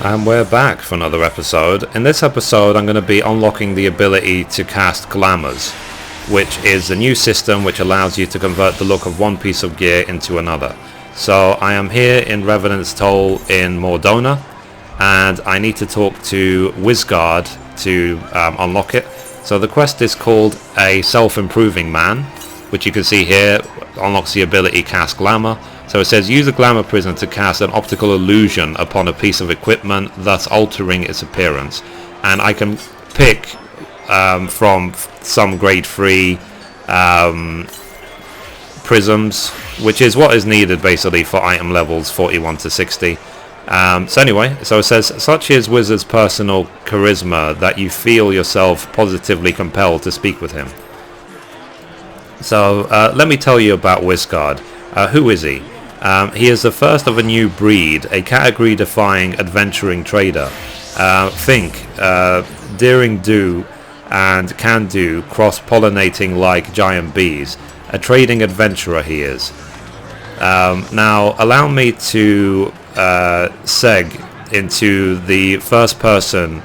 And we're back for another episode. In this episode I'm going to be unlocking the ability to cast Glamours, which is a new system which allows you to convert the look of one piece of gear into another. So I am here in Revenant's Toll in Mor Dhona, and I need to talk to Wiscard to unlock it. So the quest is called A Self-Improving Man, which you can see here unlocks the ability Cast Glamour. So it says use a Glamour Prism to cast an optical illusion upon a piece of equipment, thus altering its appearance. And I can pick from some grade 3 prisms, which is what is needed basically for item levels 41 to 60. So it says such is Wizard's personal charisma that you feel yourself positively compelled to speak with him. So let me tell you about Wiscard. Who is he? He is the first of a new breed, a category-defying adventuring trader. Daring do and can do, cross-pollinating like giant bees. A trading adventurer he is. Now, allow me to seg into the first person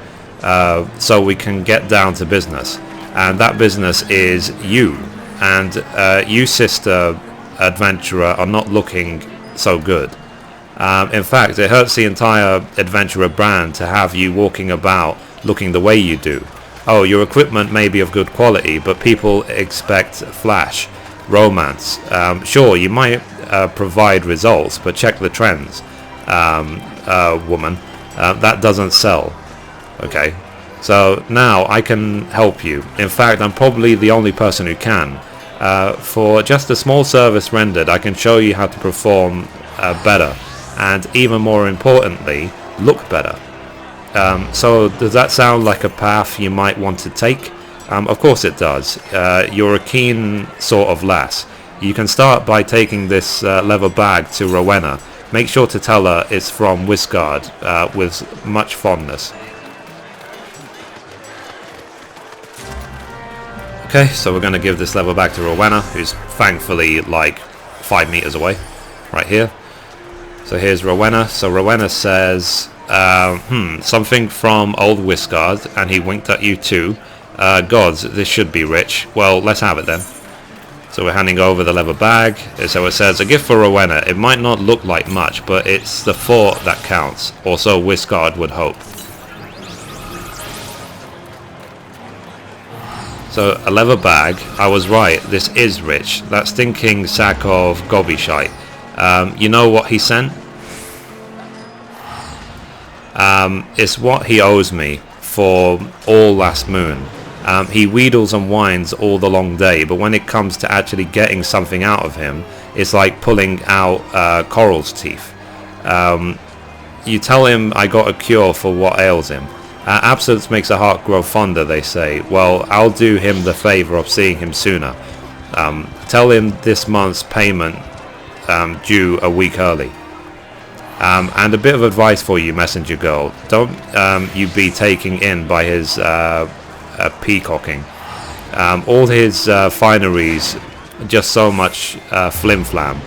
so we can get down to business. And that business is you. And you, sister adventurer, are not looking so good. In fact, it hurts the entire adventurer brand to have you walking about looking the way you do. Oh, your equipment may be of good quality, but people expect flash, romance. Sure, you might provide results, but check the trends, woman. That doesn't sell. Okay, so now I can help you. In fact, I'm probably the only person who can. For just a small service rendered, I can show you how to perform better, and even more importantly, look better. So does that sound like a path you might want to take? Of course it does. You're a keen sort of lass. You can start by taking this leather bag to Rowena. Make sure to tell her it's from Wiscard with much fondness. Okay, so we're going to give this level back to Rowena, who's thankfully like 5 meters away, right here. So here's Rowena. So Rowena says, something from old Wiscard, and he winked at you too. Gods, this should be rich. Well, let's have it then. So we're handing over the leather bag. So it says, a gift for Rowena. It might not look like much, but it's the thought that counts, or so Wiscard would hope. So, a leather bag. I was right, this is rich. That stinking sack of gobby shite. You know what he sent? It's what he owes me for all last moon. He wheedles and whines all the long day, but when it comes to actually getting something out of him, it's like pulling out Coral's teeth. You tell him I got a cure for what ails him. Absence makes a heart grow fonder, they say. Well, I'll do him the favour of seeing him sooner. Tell him this month's payment due a week early. And a bit of advice for you, messenger girl. Don't you be taken in by his peacocking. All his fineries, just so much flim-flam.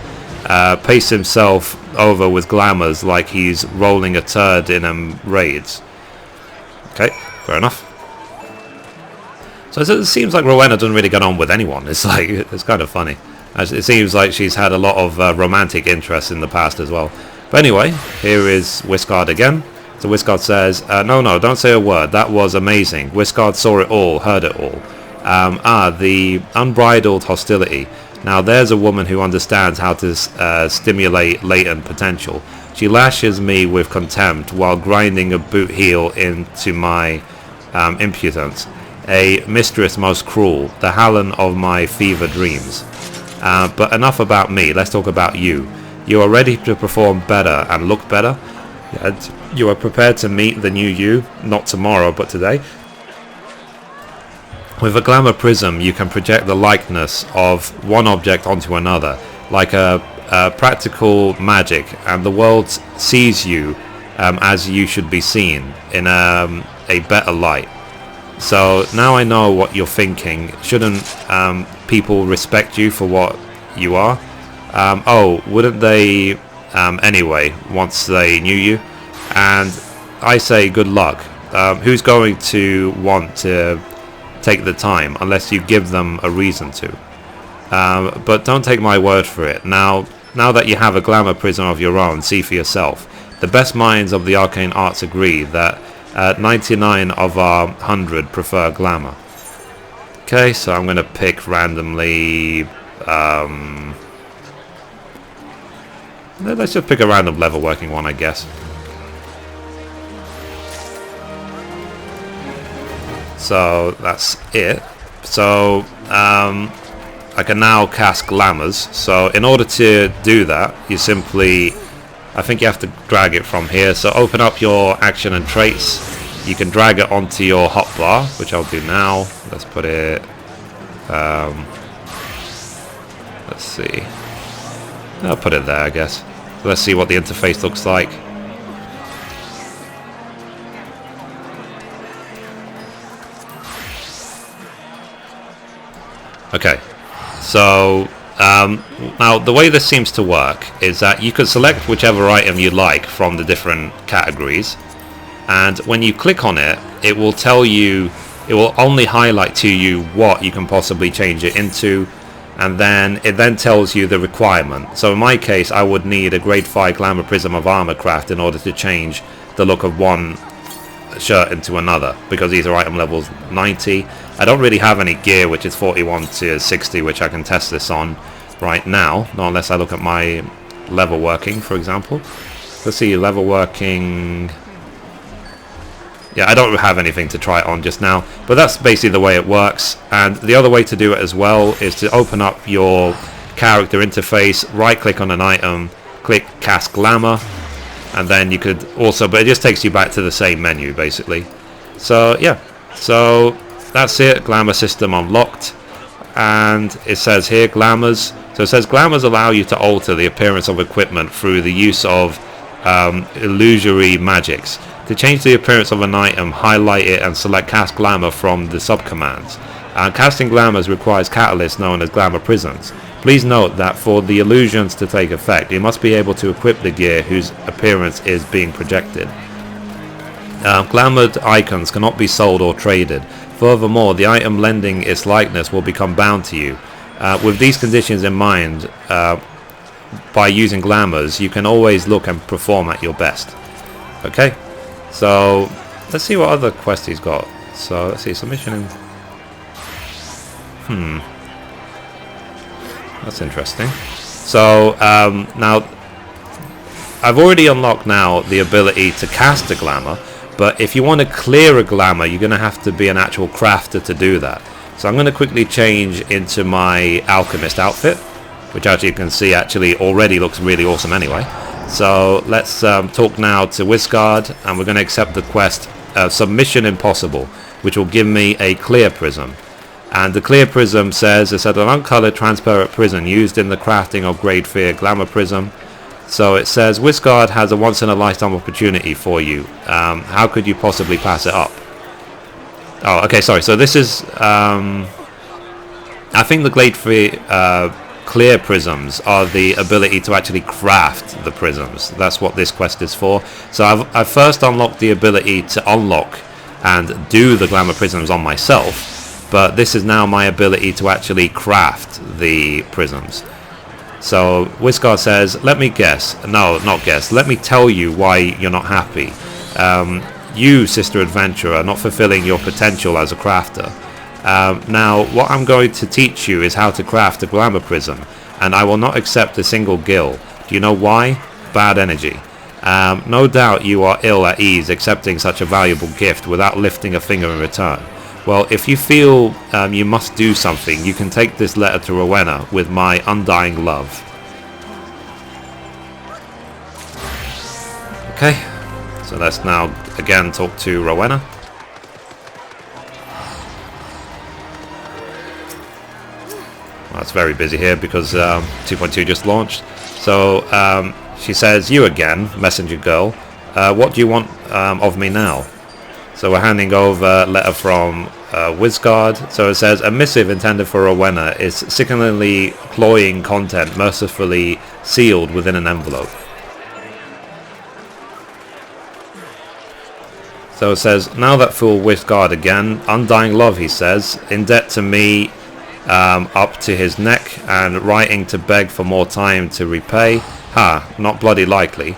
Pace himself over with glamours like he's rolling a turd in raids. Okay, fair enough. So it seems like Rowena doesn't really get on with anyone. It's kind of funny. It seems like she's had a lot of romantic interest in the past as well. But anyway, here is Wiscard again. So Wiscard says, no, don't say a word. That was amazing. Wiscard saw it all, heard it all. The unbridled hostility. Now there's a woman who understands how to stimulate latent potential. She lashes me with contempt while grinding a boot heel into my impudence. A mistress most cruel, the Hallan of my fever dreams. But enough about me, let's talk about you. You are ready to perform better and look better. And you are prepared to meet the new you, not tomorrow but today. With a Glamour Prism you can project the likeness of one object onto another, like a practical magic, and the world sees you as you should be seen, in a better light. So now I know what you're thinking. Shouldn't people respect you for what you are? Wouldn't they anyway, once they knew you? And I say good luck. Who's going to want to take the time unless you give them a reason to? But don't take my word for it. Now that you have a glamour prism of your own, see for yourself. The best minds of the arcane arts agree that 99 of our 100 prefer glamour. Okay, so I'm going to pick randomly. Let's just pick a random level working one, I guess. So that's it. So I can now cast Glamours. So in order to do that, you simply, I think you have to drag it from here. So open up your action and traits. You can drag it onto your hotbar, which I'll do now. Let's put it, let's see. I'll put it there, I guess. Let's see what the interface looks like. Okay, so now the way this seems to work is that you can select whichever item you like from the different categories, and when you click on it, it will tell you, it will only highlight to you what you can possibly change it into, and then it then tells you the requirement. So in my case, I would need a grade 5 Glamour Prism of Armor Craft in order to change the look of one shirt into another, because these are item levels 90. I don't really have any gear which is 41 to 60 which I can test this on right now, not unless I look at my level working, for example. Let's see, level working. Yeah, I don't have anything to try it on just now, but that's basically the way it works. And the other way to do it as well is to open up your character interface, right click on an item, click cast glamour, and then you could also, but it just takes you back to the same menu basically. So yeah, so that's it, glamour system unlocked. And it says here glamours, so it says glamours allow you to alter the appearance of equipment through the use of illusory magics. To change the appearance of an item, highlight it and select cast glamour from the subcommands. Casting glamours requires catalysts known as glamour prisms. Please note that for the illusions to take effect, you must be able to equip the gear whose appearance is being projected. Glamoured icons cannot be sold or traded. Furthermore, the item lending its likeness will become bound to you. With these conditions in mind, by using glamours, you can always look and perform at your best. Okay, so let's see what other quest he's got. So let's see, submission in... That's interesting. So now I've already unlocked now the ability to cast a glamour, but if you want to clear a glamour, you're going to have to be an actual crafter to do that. So I'm going to quickly change into my alchemist outfit, which as you can see actually already looks really awesome anyway. So let's talk now to Wiscard, and we're going to accept the quest Submission Impossible, which will give me a clear prism. And the clear prism says it's an uncoloured transparent prism used in the crafting of grade 4 glamour prism. So it says Wiscard has a once in a lifetime opportunity for you. How could you possibly pass it up? Oh, okay, sorry. So this is I think the grade 4 clear prisms are the ability to actually craft the prisms. That's what this quest is for. So I've first unlocked the ability to unlock and do the glamour prisms on myself. But this is now my ability to actually craft the prisms. So Wiscard says, let me guess. No, not guess. Let me tell you why you're not happy. You, Sister Adventurer, are not fulfilling your potential as a crafter. Now, what I'm going to teach you is how to craft a glamour prism, and I will not accept a single gil. Do you know why? Bad energy. No doubt you are ill at ease accepting such a valuable gift without lifting a finger in return. Well, if you feel you must do something, you can take this letter to Rowena with my undying love. Okay, so let's now again talk to Rowena. Well, it's very busy here because 2.2 just launched. So she says, you again, messenger girl. What do you want of me now? So we're handing over a letter from Wiscard. So it says, a missive intended for Rowena is sickeningly cloying content mercifully sealed within an envelope. So it says, now that fool Wiscard again, undying love, he says, in debt to me, up to his neck, and writing to beg for more time to repay. Ha, not bloody likely.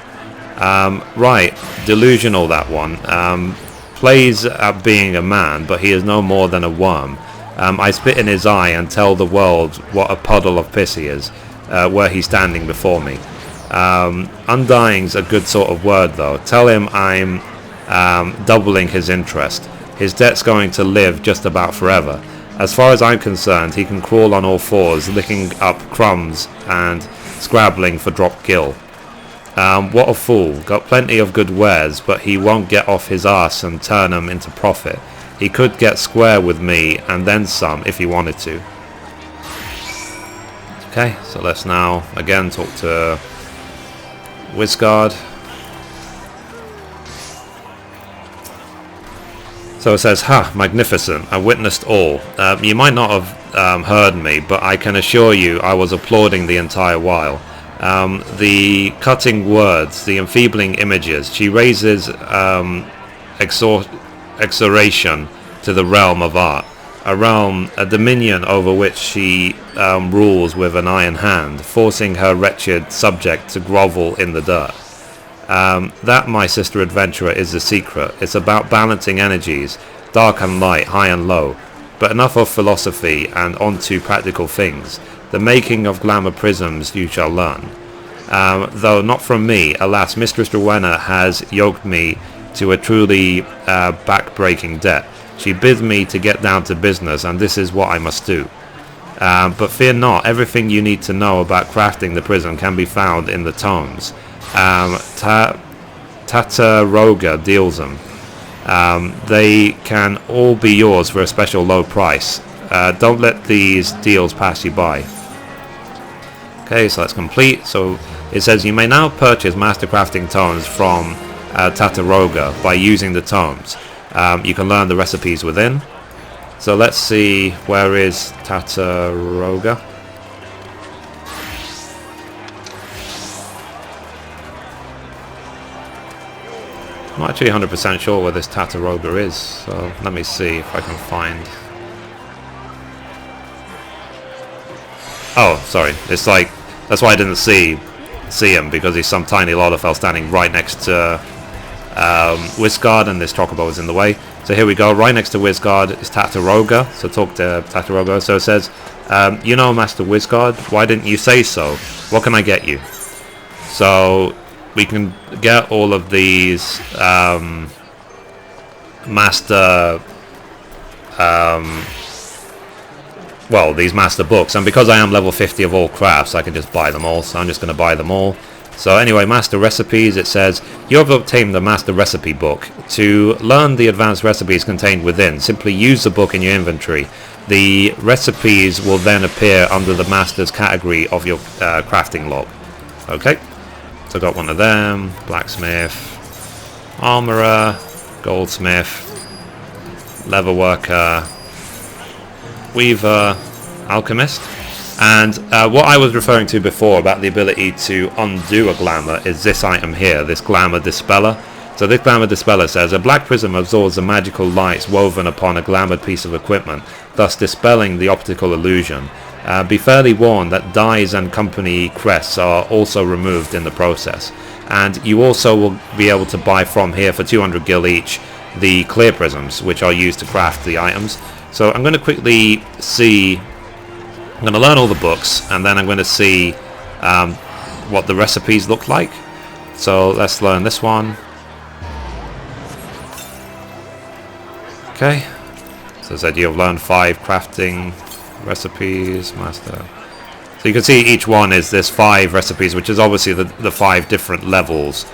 Right, delusional that one. Plays at being a man, but he is no more than a worm. I spit in his eye and tell the world what a puddle of piss he is, were he standing before me. Undying's a good sort of word though. Tell him I'm doubling his interest. His debt's going to live just about forever. As far as I'm concerned, he can crawl on all fours, licking up crumbs and scrabbling for drop gill. What a fool. Got plenty of good wares, but he won't get off his arse and turn 'em into profit. He could get square with me and then some if he wanted to. Okay, so let's now again talk to Wiscard. So it says, ha, magnificent, I witnessed all. You might not have heard me, but I can assure you I was applauding the entire while. The cutting words, the enfeebling images, she raises exoration to the realm of art. A realm, a dominion over which she rules with an iron hand, forcing her wretched subject to grovel in the dirt. That, my sister adventurer, is the secret. It's about balancing energies, dark and light, high and low. But enough of philosophy and on to practical things. The making of glamour prisms you shall learn. Though not from me, alas, Mistress Rowena has yoked me to a truly back-breaking debt. She bids me to get down to business, and this is what I must do. But fear not, everything you need to know about crafting the prism can be found in the tomes. Tataroga deals them. They can all be yours for a special low price. Don't let these deals pass you by. Okay, so that's complete. So it says you may now purchase master crafting tomes from Tataroga by using the tomes. You can learn the recipes within. So let's see, where is Tataroga? I'm not actually 100% sure where this Tataroga is, so let me see if I can find... Oh, sorry, it's like, that's why I didn't see him, because he's some tiny Lolafell standing right next to Wiscard, and this chocobo is in the way. So here we go, right next to Wiscard is Tataroga, so talk to Tataroga. So it says, you know Master Wiscard, why didn't you say so? What can I get you? So we can get all of these master these master books, and because I am level 50 of all crafts, I can just buy them all, so I'm just going to buy them all. So anyway, master recipes, it says you have obtained the master recipe book. To learn the advanced recipes contained within, simply use the book in your inventory. The recipes will then appear under the master's category of your crafting log. Okay, so I got one of them, blacksmith, armorer, goldsmith, leatherworker, weaver, alchemist. And what I was referring to before about the ability to undo a glamour is this item here, this glamour dispeller. So this glamour dispeller says a black prism absorbs the magical lights woven upon a glamoured piece of equipment, thus dispelling the optical illusion. Be fairly warned that dyes and company crests are also removed in the process. And you also will be able to buy from here for 200 gil each the clear prisms, which are used to craft the items. So I'm going to quickly see, I'm going to learn all the books, and then I'm going to see what the recipes look like. So let's learn this one. Okay, so it said you have learned 5 crafting recipes, master. So you can see each one is this 5 recipes, which is obviously the 5 different levels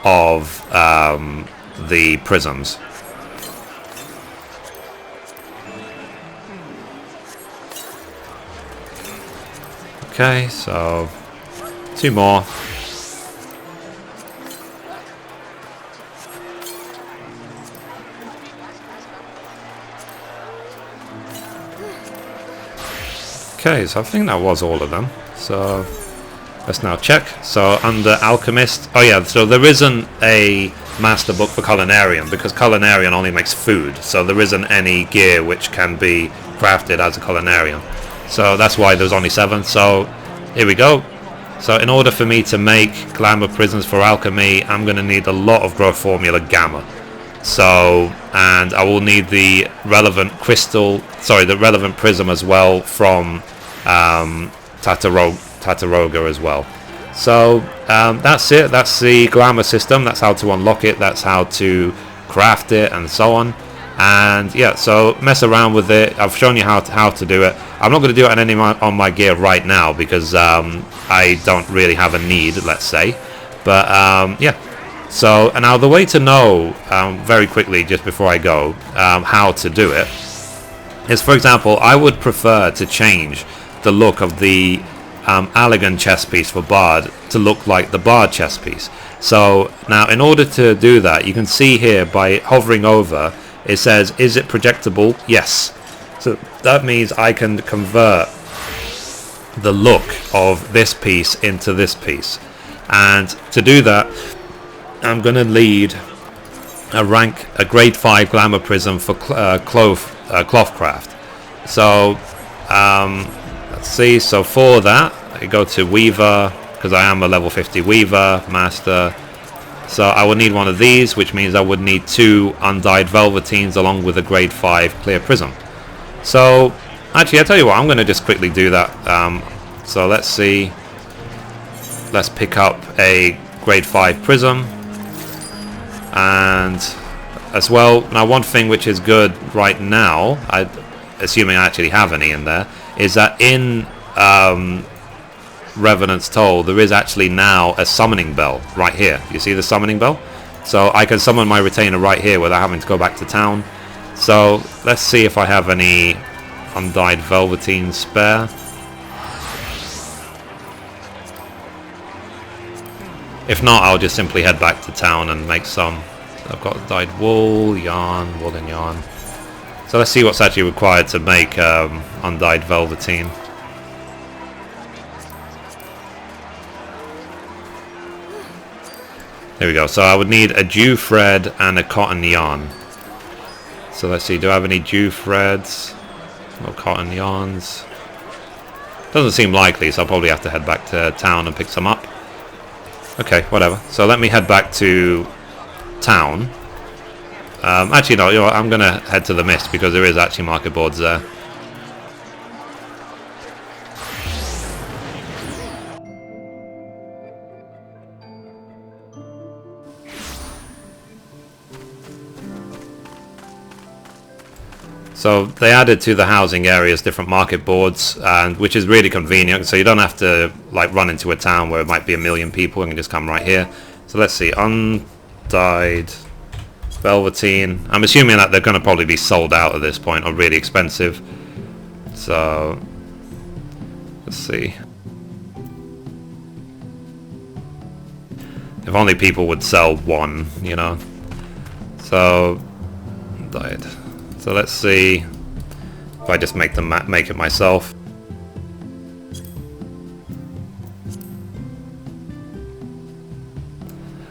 of the prisms. Okay, so 2 more. Okay, so I think that was all of them. So let's now check. So under alchemist, oh yeah, so there isn't a master book for Culinarian, because Culinarian only makes food, so there isn't any gear which can be crafted as a Culinarian. So that's why there's only 7. So here we go. So in order for me to make Glamour Prisms for Alchemy, I'm going to need a lot of growth formula Gamma. So, and I will need the relevant the relevant prism as well from Tataroga as well. So that's it. That's the Glamour system. That's how to unlock it. That's how to craft it, and so on. And yeah, so mess around with it. I've shown you how to do it. I'm not going to do it on my gear right now because I don't really have a need, let's say. But yeah. So and now the way to know very quickly, just before I go, how to do it is, for example, I would prefer to change the look of the Allagan chest piece for Bard to look like the Bard chest piece. So now in order to do that, you can see here by hovering over, it says, is it projectable? Yes. So that means I can convert the look of this piece into this piece. And to do that, I'm going to lead a grade 5 Glamour Prism for Clothcraft. So let's see, so for that I go to Weaver, because I am a level 50 Weaver Master. So I would need one of these, which means I would need 2 undyed Velveteens along with a grade 5 clear prism. So actually, I'll tell you what, I'm going to just quickly do that. So let's see, let's pick up a grade 5 prism. And as well, now one thing which is good right now, assuming I actually have any in there, is that in Revenant's Toll there is actually now a summoning bell right here. You see the summoning bell? So I can summon my retainer right here without having to go back to town. So let's see if I have any undyed Velveteen spare. If not, I'll just simply head back to town and make some. I've got dyed wool, yarn, wool and yarn. So let's see what's actually required to make undyed Velveteen. There we go. So I would need a dew thread and a cotton yarn. So let's see, do I have any dew threads? No cotton yarns. Doesn't seem likely, so I'll probably have to head back to town and pick some up. Okay, whatever. So let me head back to town. Actually, no, you know what, I'm going to head to the Mist because there is actually market boards there. So they added to the housing areas different market boards, and which is really convenient. So you don't have to like run into a town where it might be a million people and you can just come right here. So let's see, undyed Velveteen. I'm assuming that they're going to probably be sold out at this point or really expensive. So let's see. If only people would sell one, you know. So undyed. So let's see if I just make it myself.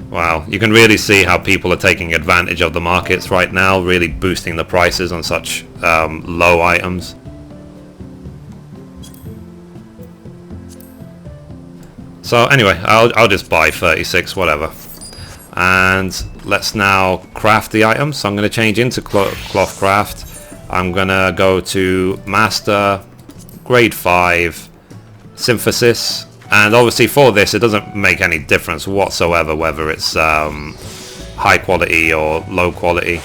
Wow, you can really see how people are taking advantage of the markets right now, really boosting the prices on such low items. So anyway, I'll just buy 36, whatever. And let's now craft the items. So I'm going to change into cloth craft. I'm going to go to Master, Grade 5, Synthesis. And obviously for this, it doesn't make any difference whatsoever whether it's high quality or low quality.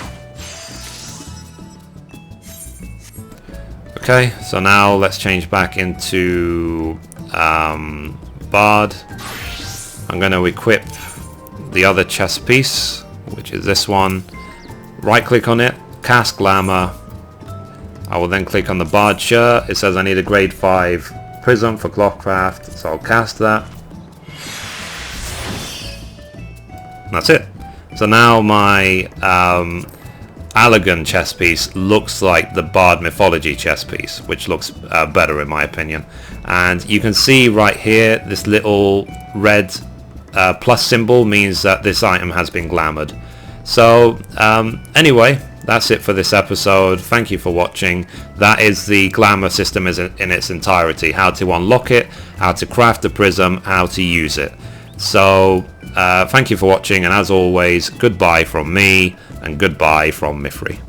Okay, so now let's change back into Bard. I'm going to equip the other chest piece, which is this one. Right click on it, cast Glamour. I will then click on the Bard shirt. It says I need a grade 5 prism for Clothcraft, so I'll cast that. And that's it. So now my Allagan chest piece looks like the Bard Mythology chest piece, which looks better in my opinion. And you can see right here, this little red plus symbol means that this item has been glamoured. So anyway, that's it for this episode. Thank you for watching. That is the Glamour system in its entirety. How to unlock it, how to craft the prism, how to use it. So thank you for watching, and as always, goodbye from me and goodbye from Mithrie.